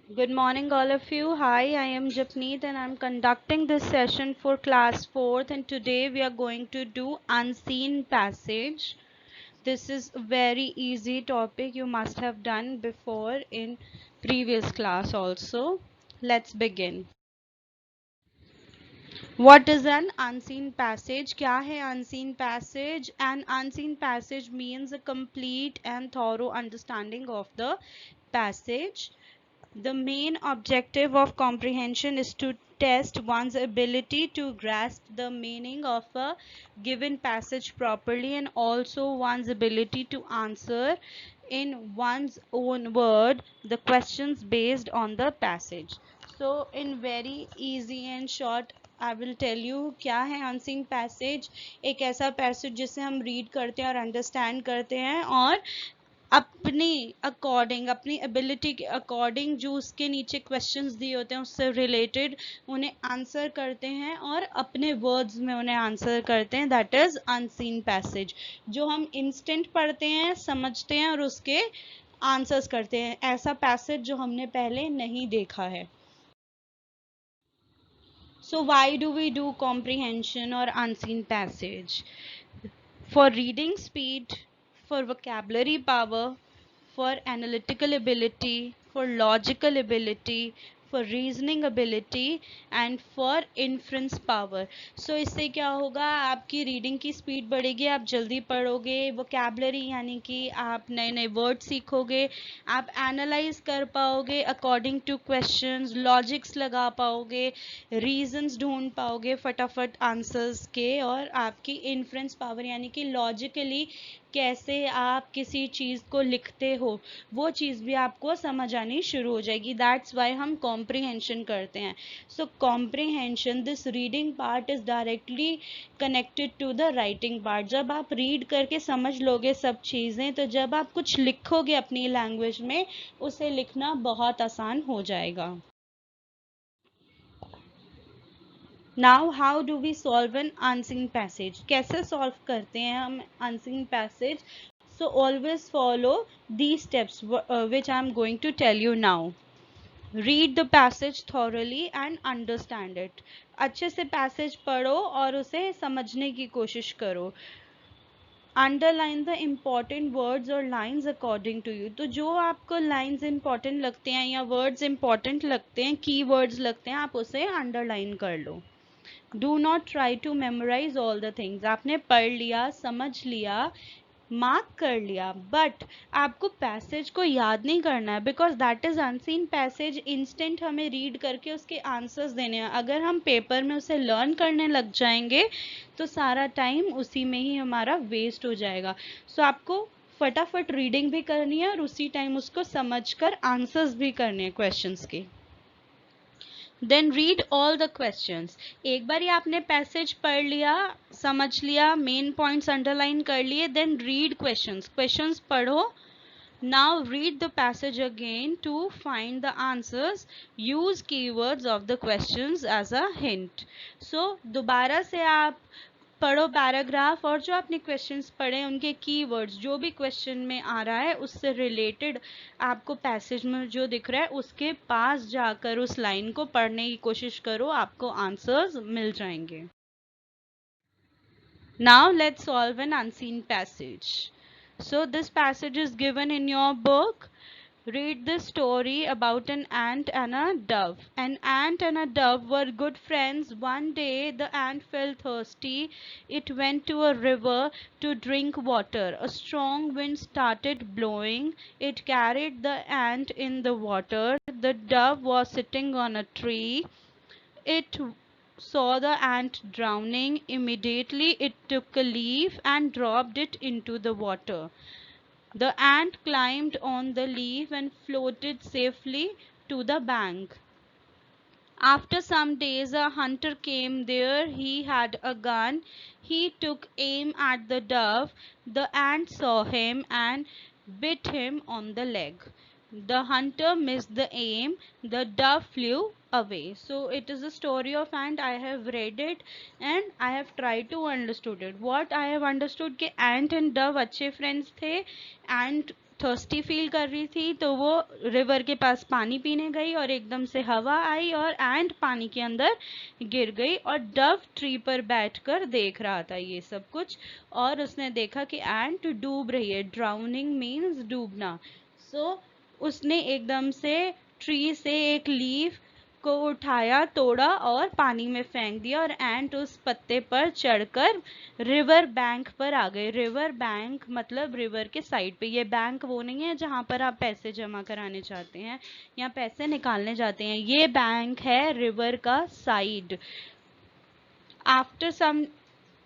Good morning, all of you. Hi, I am Japneet and I'm conducting this session for class 4th. And today we are going to do unseen passage. This is a very easy topic you must have done before in previous class also. Let's begin. What is an unseen passage? क्या है unseen passage? An unseen passage means a complete and thorough understanding of the passage. The main objective of comprehension is to test one's ability to grasp the meaning of a given passage properly and also one's ability to answer in one's own word the questions based on the passage. So in very easy and short I will tell you क्या है unseen passage. एक ऐसा passage जिसे हम read करते हैं और understand करते हैं और अपने अकॉर्डिंग अपनी एबिलिटी के अकॉर्डिंग जो उसके नीचे क्वेश्चंस दिए होते हैं उससे रिलेटेड उन्हें आंसर करते हैं और अपने वर्ड्स में उन्हें आंसर करते हैं. That is unseen passage. जो हम इंस्टेंट पढ़ते हैं समझते हैं और उसके आंसर्स करते हैं, ऐसा पैसेज जो हमने पहले नहीं देखा है. So why do we do comprehension or unseen passage? For reading speed, for vocabulary power, for analytical ability, for logical ability, for reasoning ability and for inference power. So इससे क्या होगा, आपकी रीडिंग की स्पीड बढ़ेगी, आप जल्दी पढ़ोगे, vocabulary यानी कि आप नए नए वर्ड सीखोगे, आप एनालाइज कर पाओगे अकॉर्डिंग टू क्वेश्चंस, लॉजिक्स लगा पाओगे, रीजंस ढूंढ पाओगे फटाफट आंसर्स के, और आपकी इन्फ्रेंस पावर यानी कि लॉजिकली कैसे आप किसी चीज़ को लिखते हो वो चीज़ भी आपको समझ आनी शुरू हो जाएगी. दैट्स वाई हम कॉम्प्रिहेंशन करते हैं. So comprehension, this reading part is directly connected to the writing part. जब आप रीड करके समझ लोगे सब चीज़ें तो जब आप कुछ लिखोगे अपनी लैंग्वेज में उसे लिखना बहुत आसान हो जाएगा. Now how do we solve an unseen passage. कैसे सॉल्व करते हैं हम unseen passage? So always follow the steps which I am going to tell you now. Read the passage thoroughly and understand it. अच्छे से passage पढ़ो और उसे समझने की कोशिश करो. अंडरलाइन द इम्पॉर्टेंट वर्ड्स और लाइन्स अकॉर्डिंग टू यू. तो जो आपको लाइन्स इंपॉर्टेंट लगते हैं या वर्ड्स इंपॉर्टेंट लगते हैं, की वर्ड्स लगते हैं, आप उसे अंडरलाइन कर लो. Do not try to memorize all the things. आपने पढ़ लिया, समझ लिया, मार्क कर लिया, बट आपको पैसेज को याद नहीं करना है because that is unseen passage. Instant हमें रीड करके उसके आंसर्स देने हैं. अगर हम पेपर में उसे लर्न करने लग जाएंगे तो सारा टाइम उसी में ही हमारा वेस्ट हो जाएगा. सो आपको फटाफट रीडिंग भी करनी है और उसी टाइम उसको समझकर आंसर्स भी करने हैं क्वेश्चंस के. Then read all the questions. एक बार ही आपने पैसेज पढ़ लिया, समझ लिया, मेन पॉइंट्स अंडरलाइन कर लिए, देन रीड क्वेश्चंस. क्वेश्चंस पढ़ो. Now read the passage again to find the answers. Use keywords of the questions as a hint. So दोबारा से आप पढ़ो पैराग्राफ और जो आपने क्वेश्चंस पढ़े उनके कीवर्ड्स, जो भी क्वेश्चन में आ रहा है उससे रिलेटेड आपको पैसेज में जो दिख रहा है उसके पास जाकर उस लाइन को पढ़ने की कोशिश करो, आपको आंसर्स मिल जाएंगे. Now let's solve an unseen passage. So this passage is given in your book. Read this story about an ant and a dove. An ant and a dove were good friends. One day the ant felt thirsty. It went to a river to drink water. A strong wind started blowing. It carried the ant in the water. The dove was sitting on a tree. It saw the ant drowning. Immediately it took a leaf and dropped it into the water. The ant climbed on the leaf and floated safely to the bank. After some days, a hunter came there. He had a gun. He took aim at the dove. The ant saw him and bit him on the leg. The hunter missed the aim. The dove flew away. So it is a story of ant. I have read it and I have tried to understood it. What I have understood कि ant and dove अच्छे friends थे. Ant thirsty feel कर रही थी, तो वो river के पास पानी पीने गई और एकदम से हवा आई और एंट पानी के अंदर गिर गई। और डव ट्री पर बैठकर देख रहा था ये सब कुछ, और उसने देखा कि एंट डूब रही है। ड्राउनिंग मीन्स डूबना। सो उसने एकदम से ट्री से एक लीफ को उठाया, तोड़ा और पानी में फेंक दिया, और एंट उस पत्ते पर चढ़कर रिवर बैंक पर आ गए। रिवर बैंक मतलब रिवर के साइड पे। ये बैंक वो नहीं है जहाँ पर आप पैसे जमा कराने चाहते हैं या पैसे निकालने जाते हैं, ये बैंक है रिवर का साइड। आफ्टर सम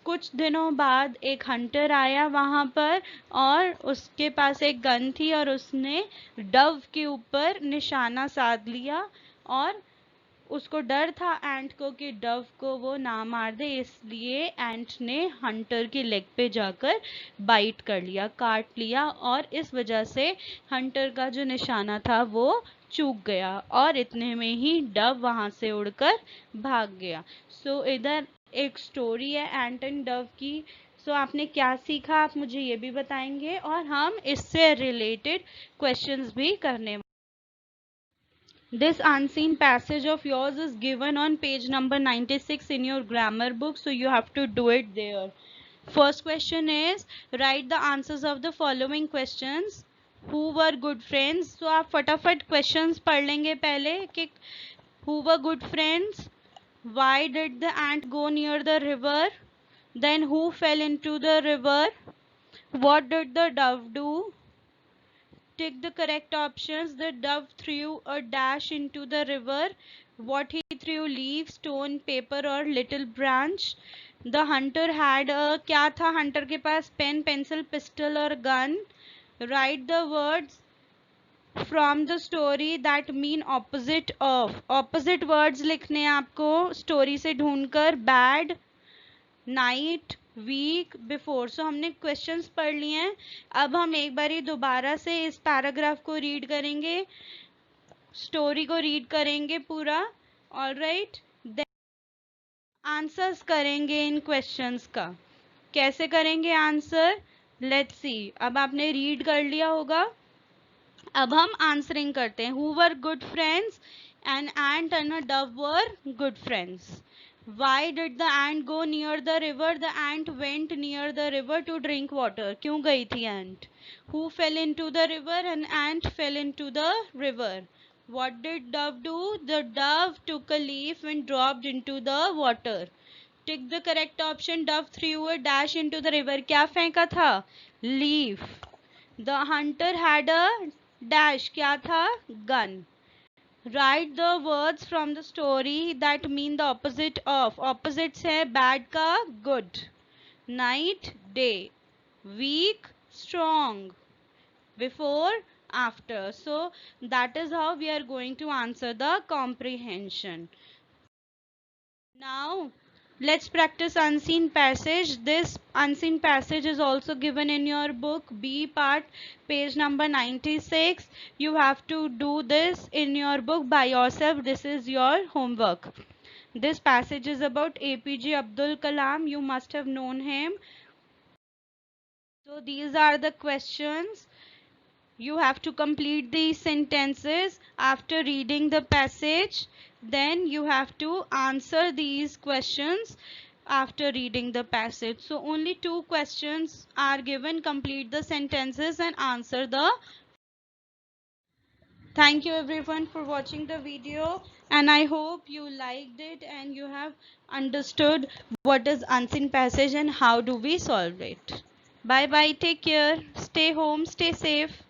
कुछ दिनों बाद एक हंटर आया वहां पर, और उसके पास एक गन थी, और उसने डव के ऊपर निशाना साध लिया, और उसको डर था एंट को कि डव को वो ना मार दे, इसलिए एंट ने हंटर की लेग पे जाकर बाइट कर लिया, काट लिया, और इस वजह से हंटर का जो निशाना था वो चूक गया, और इतने में ही डव वहां से उड़कर भाग गया। सो इधर एक स्टोरी है एंट एंड डव की। सो आपने क्या सीखा, आप मुझे ये भी बताएंगे, और हम इससे रिलेटेड क्वेश्चंस भी करने। This unseen passage of yours is given on page number 96 in your grammar book, so you have to do it there. First question is, write the answers of the following questions. Who were good friends? So आप फटाफट questions पढ़ लेंगे पहले कि who were good friends? Why did the ant go near the river? Then who fell into the river? What did the dove do? Tick the correct options. The dove threw a dash into the river. What he threw? Leaf, stone, paper or little branch. The hunter had a, क्या था hunter के पास? Pen, pencil, pistol और gun. Write the words from the story that mean opposite of. Opposite words लिखने हैं आपको story से ढूंढकर. Bad, night, week, before. So हमने क्वेश्चंस पढ़ लिए हैं। अब हम एक बारी दोबारा से इस पैराग्राफ को रीड करेंगे, स्टोरी को रीड करेंगे पूरा। ऑलराइट, देन आंसर्स करेंगे इन क्वेश्चंस का। कैसे करेंगे आंसर, लेट्स सी। अब आपने रीड कर लिया होगा, अब हम आंसरिंग करते हैं। Who were good friends? An ant and a Dove were good friends. Why did the ant go near the river? The ant went near the river to drink water. क्यों गई थी ant? Who fell into the river? An ant fell into the river. What did dove do? The dove took a leaf and dropped into the water. Tick the correct option. Dove threw a dash into the river. क्या फेंका था? Leaf. The hunter had a dash. क्या था? Gun. Write the words from the story that mean the opposite of. Opposites है bad का good, night day, weak strong, before after. So that is how we are going to answer the comprehension. Now let's practice unseen passage. This unseen passage is also given in your book B part, page number 96. You have to do this in your book by yourself. This is your homework. This passage is about APJ Abdul Kalam. You must have known him. So these are the questions. You have to complete these sentences after reading the passage. Then you have to answer these questions after reading the passage. So only 2 questions are given. Complete the sentences and answer the. Thank you everyone for watching the video, and I hope you liked it and you have understood what is unseen passage and how do we solve it. Bye bye. Take care. Stay home. Stay safe.